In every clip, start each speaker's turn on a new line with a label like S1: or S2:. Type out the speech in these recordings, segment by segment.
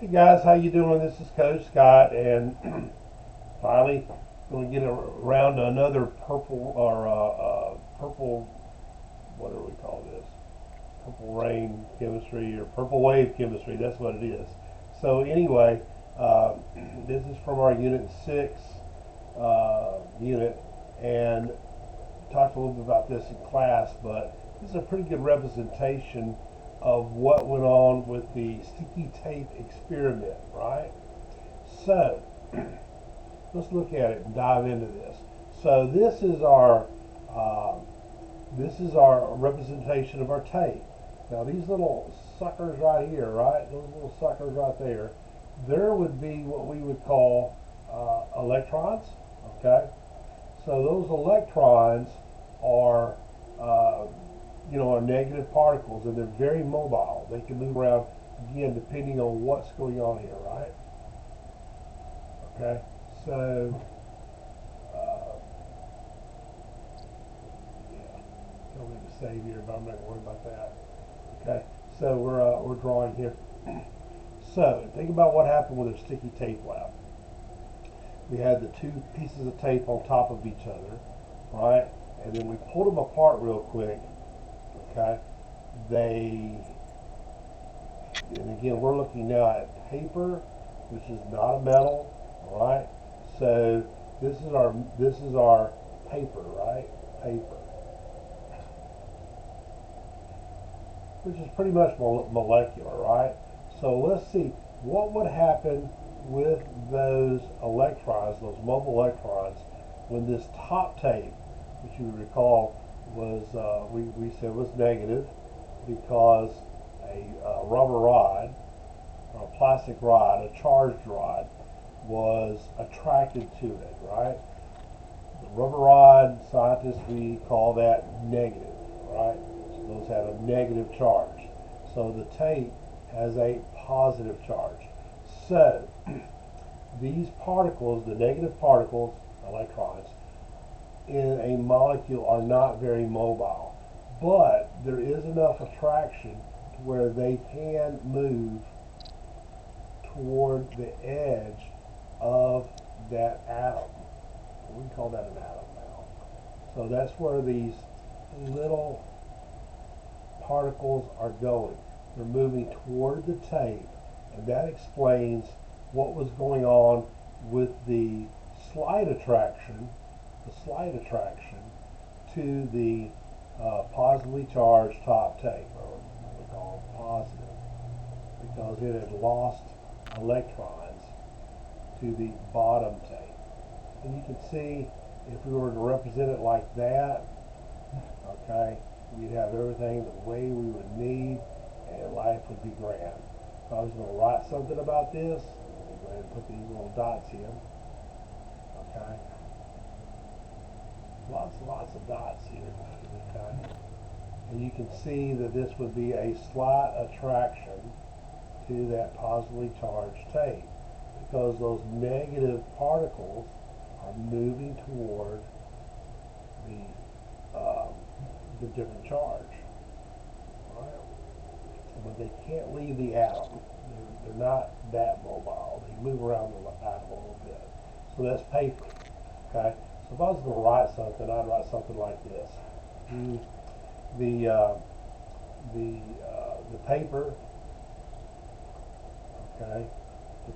S1: Hey guys, how you doing? This is Coach Scott, and finally going to get around to another purple or purple. What do we call this? Purple rain chemistry or purple wave chemistry. That's what it is. So anyway, uh, this is from our Unit 6 unit, and talked a little bit about this in class, but this is a pretty good representation of what went on with the sticky tape experiment, right? So let's look at it and dive into this. So uh, this is our representation of our tape. Now these little suckers right here, right? Those little suckers right there, there would be what we would call electrons. Okay, so those electrons are uh, are negative particles, and they're very mobile. They can move around again depending on what's going on here, right? Okay, so uh, yeah, tell me to save here, but I'm not going to worry about that. Okay, so we're drawing here. So think about what happened with our sticky tape lab. We had the two pieces of tape on top of each other, right? And then we pulled them apart real quick. Okay, they and again we're looking now at paper, which is not a metal, all right? So this is our paper, right? Paper, which is pretty much molecular, right? So let's see what would happen with those electrons, those mobile electrons, when this top tape, which you recall was we said was negative because a rubber rod or a plastic rod, a charged rod, was attracted to it, right? The rubber rod, scientists, we call that negative, right? So those have a negative charge. So the tape has a positive charge. So these particles, the negative particles, electrons, in a molecule are not very mobile. But there is enough attraction to where they can move toward the edge of that atom. We call that an atom now. So that's where these little particles are going. They're moving toward the tape, and that explains what was going on with the slight attraction to the positively charged top tape, or what we call positive, because it had lost electrons to the bottom tape. And you can see if we were to represent it like that, okay, we'd have everything the way we would need, and life would be grand. If I was going to write something about this, I'm go ahead and put these little dots in, okay? Lots of dots here, okay? And you can see that this would be a slight attraction to that positively charged tape because those negative particles are moving toward the um, the different charge. Right? But they can't leave the atom. They're not that mobile. They move around the atom a little bit. So that's paper. Okay. So if I was going to write something, I'd write something like this. The the uh, the paper. Okay. The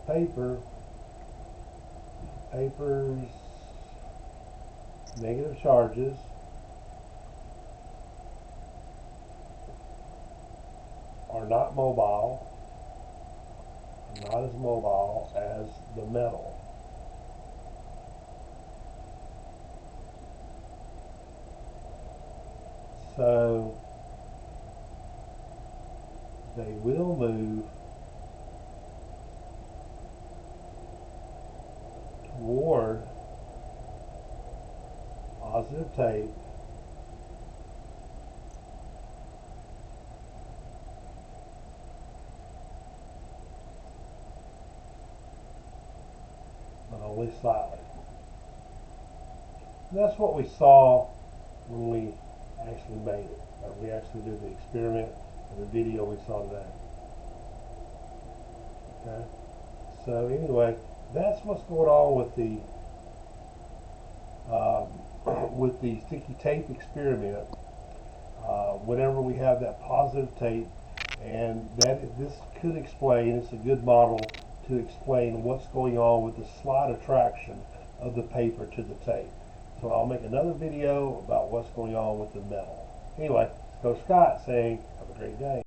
S1: paper's negative charges are not mobile, not as mobile as the metal. So they will move toward positive tape but only slightly. And that's what we saw when we actually made it, or we actually did the experiment and the video we saw today. Okay. So anyway, that's what's going on with the with the sticky tape experiment. Whenever we have that positive tape, and this could explain, it's a good model to explain what's going on with the slide attraction of the paper to the tape. So I'll make another video about what's going on with the metal. Anyway, Coach Scott saying, have a great day.